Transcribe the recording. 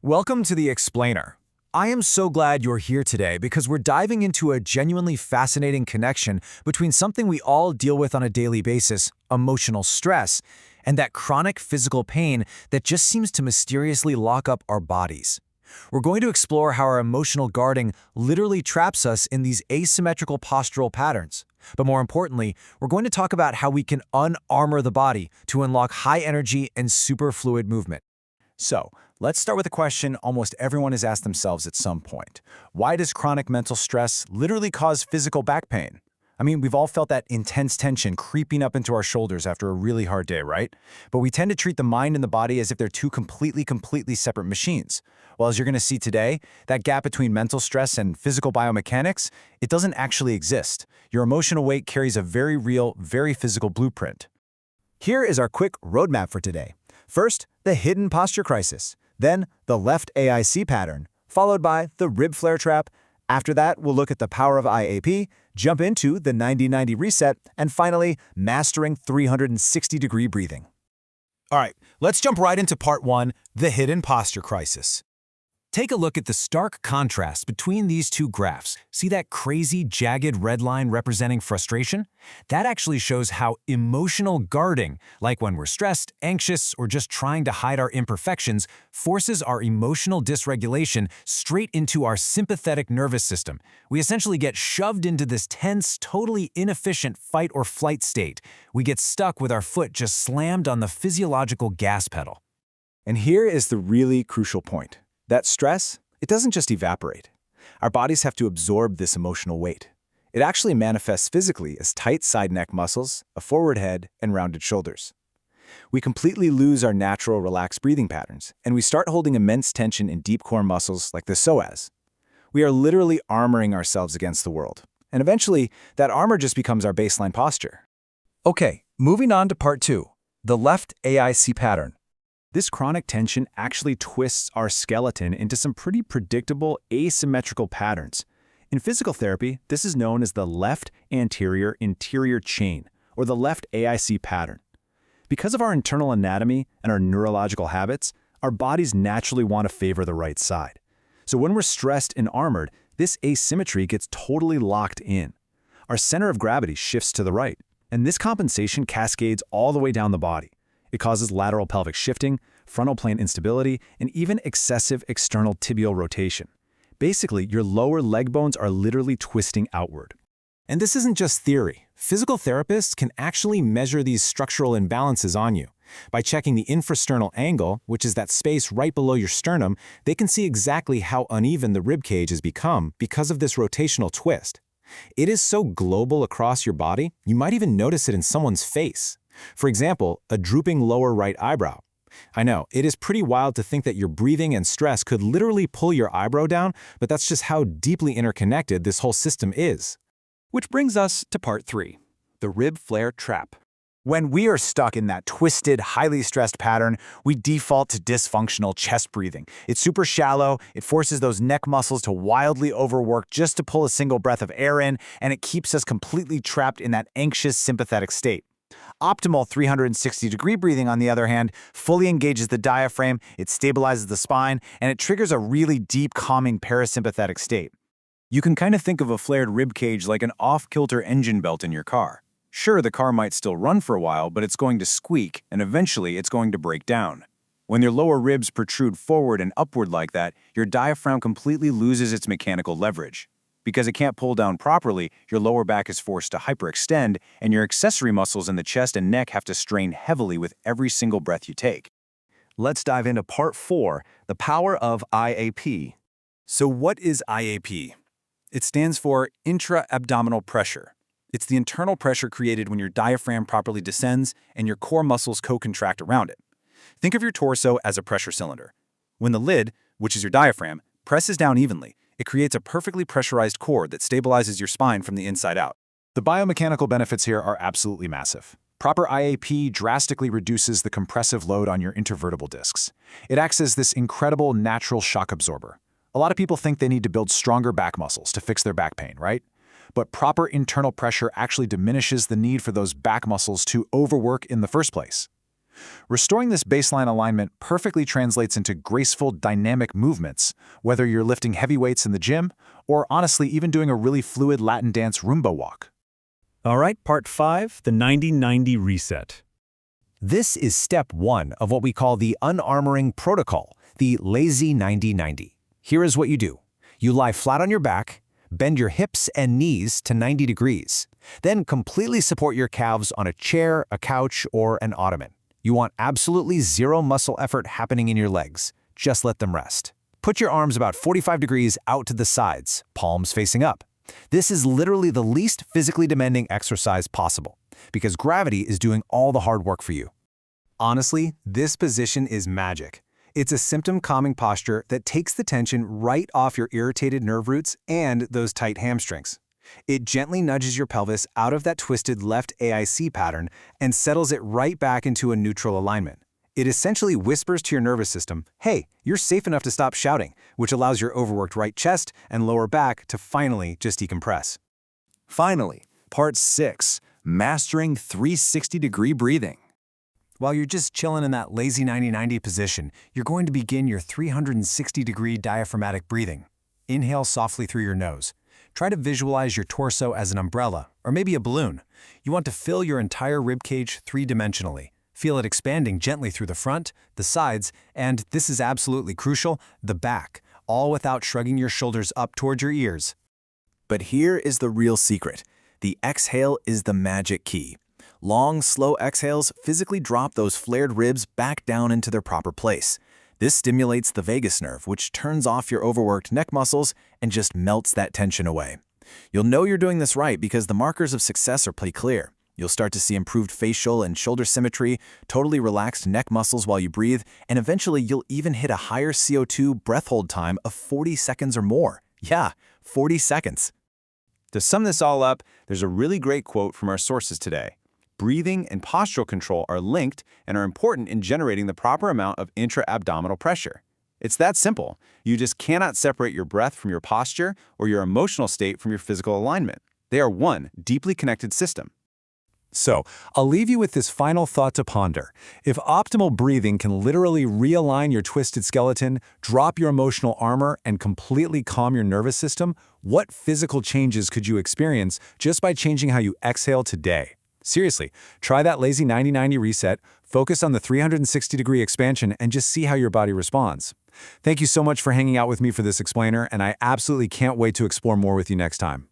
Welcome to The Explainer. I am so glad you're here today because we're diving into a genuinely fascinating connection between something we all deal with on a daily basis, emotional stress, and that chronic physical pain that just seems to mysteriously lock up our bodies. We're going to explore how our emotional guarding literally traps us in these asymmetrical postural patterns. But more importantly, we're going to talk about how we can unarmor the body to unlock high energy and superfluid movement. So, let's start with a question almost everyone has asked themselves at some point. Why does chronic mental stress literally cause physical back pain? I mean, we've all felt that intense tension creeping up into our shoulders after a really hard day, right? But we tend to treat the mind and the body as if they're two completely separate machines. Well, as you're going to see today, that gap between mental stress and physical biomechanics, it doesn't actually exist. Your emotional weight carries a very real, very physical blueprint. Here is our quick roadmap for today. First, the hidden posture crisis, then the left AIC pattern, followed by the rib flare trap. After that, we'll look at the power of IAP, jump into the 90-90 reset, and finally, mastering 360-degree breathing. All right, let's jump right into part one, the hidden posture crisis. Take a look at the stark contrast between these two graphs. See that crazy, jagged red line representing frustration? That actually shows how emotional guarding, like when we're stressed, anxious, or just trying to hide our imperfections, forces our emotional dysregulation straight into our sympathetic nervous system. We essentially get shoved into this tense, totally inefficient fight or flight state. We get stuck with our foot just slammed on the physiological gas pedal. And here is the really crucial point. That stress, it doesn't just evaporate. Our bodies have to absorb this emotional weight. It actually manifests physically as tight side neck muscles, a forward head, and rounded shoulders. We completely lose our natural relaxed breathing patterns, and we start holding immense tension in deep core muscles like the psoas. We are literally armoring ourselves against the world, and eventually, that armor just becomes our baseline posture. Okay, moving on to part two, the left AIC pattern. This chronic tension actually twists our skeleton into some pretty predictable asymmetrical patterns. In physical therapy, this is known as the left anterior interior chain, or the left AIC pattern. Because of our internal anatomy and our neurological habits, our bodies naturally want to favor the right side. So when we're stressed and armored, this asymmetry gets totally locked in. Our center of gravity shifts to the right, and this compensation cascades all the way down the body. It causes lateral pelvic shifting, frontal plane instability, and even excessive external tibial rotation. Basically, your lower leg bones are literally twisting outward. And this isn't just theory. Physical therapists can actually measure these structural imbalances on you. By checking the infrasternal angle, which is that space right below your sternum, they can see exactly how uneven the rib cage has become because of this rotational twist. It is so global across your body, you might even notice it in someone's face. For example, a drooping lower right eyebrow. I know, it is pretty wild to think that your breathing and stress could literally pull your eyebrow down, but that's just how deeply interconnected this whole system is. Which brings us to part three, the rib flare trap. When we are stuck in that twisted, highly stressed pattern, we default to dysfunctional chest breathing. It's super shallow, it forces those neck muscles to wildly overwork just to pull a single breath of air in, and it keeps us completely trapped in that anxious, sympathetic state. Optimal 360-degree breathing, on the other hand, fully engages the diaphragm, it stabilizes the spine, and it triggers a really deep, calming parasympathetic state. You can kind of think of a flared rib cage like an off-kilter engine belt in your car. Sure, the car might still run for a while, but it's going to squeak, and eventually it's going to break down. When your lower ribs protrude forward and upward like that, your diaphragm completely loses its mechanical leverage. Because it can't pull down properly, your lower back is forced to hyperextend, and your accessory muscles in the chest and neck have to strain heavily with every single breath you take. Let's dive into part four, the power of IAP. So what is IAP? It stands for intra-abdominal pressure. It's the internal pressure created when your diaphragm properly descends and your core muscles co-contract around it. Think of your torso as a pressure cylinder. When the lid, which is your diaphragm, presses down evenly, it creates a perfectly pressurized core that stabilizes your spine from the inside out. The biomechanical benefits here are absolutely massive. Proper IAP drastically reduces the compressive load on your intervertebral discs. It acts as this incredible natural shock absorber. A lot of people think they need to build stronger back muscles to fix their back pain, right? But proper internal pressure actually diminishes the need for those back muscles to overwork in the first place. Restoring this baseline alignment perfectly translates into graceful, dynamic movements, whether you're lifting heavy weights in the gym or honestly even doing a really fluid Latin dance Roomba walk. All right, part 5, the 90-90 reset. This is step 1 of what we call the unarmoring protocol, the lazy 90-90. Here is what you do. You lie flat on your back, bend your hips and knees to 90 degrees, then completely support your calves on a chair, a couch, or an ottoman. You want absolutely zero muscle effort happening in your legs. Just let them rest. Put your arms about 45 degrees out to the sides, palms facing up. This is literally the least physically demanding exercise possible, because gravity is doing all the hard work for you. Honestly, this position is magic. It's a symptom-calming posture that takes the tension right off your irritated nerve roots and those tight hamstrings. It gently nudges your pelvis out of that twisted left AIC pattern and settles it right back into a neutral alignment. It essentially whispers to your nervous system, hey, you're safe enough to stop shouting, which allows your overworked right chest and lower back to finally just decompress. Finally, part 6, mastering 360-degree breathing. While you're just chilling in that lazy 90-90 position, you're going to begin your 360-degree diaphragmatic breathing. Inhale softly through your nose. Try to visualize your torso as an umbrella, or maybe a balloon. You want to fill your entire ribcage three-dimensionally. Feel it expanding gently through the front, the sides, and, this is absolutely crucial, the back, all without shrugging your shoulders up toward your ears. But here is the real secret. The exhale is the magic key. Long, slow exhales physically drop those flared ribs back down into their proper place. This stimulates the vagus nerve, which turns off your overworked neck muscles and just melts that tension away. You'll know you're doing this right because the markers of success are pretty clear. You'll start to see improved facial and shoulder symmetry, totally relaxed neck muscles while you breathe, and eventually you'll even hit a higher CO2 breath hold time of 40 seconds or more. Yeah, 40 seconds. To sum this all up, there's a really great quote from our sources today. Breathing and postural control are linked and are important in generating the proper amount of intra-abdominal pressure. It's that simple. You just cannot separate your breath from your posture or your emotional state from your physical alignment. They are one deeply connected system. So, I'll leave you with this final thought to ponder. If optimal breathing can literally realign your twisted skeleton, drop your emotional armor, and completely calm your nervous system, what physical changes could you experience just by changing how you exhale today? Seriously, try that lazy 90-90 reset, focus on the 360-degree expansion, and just see how your body responds. Thank you so much for hanging out with me for this explainer, and I absolutely can't wait to explore more with you next time.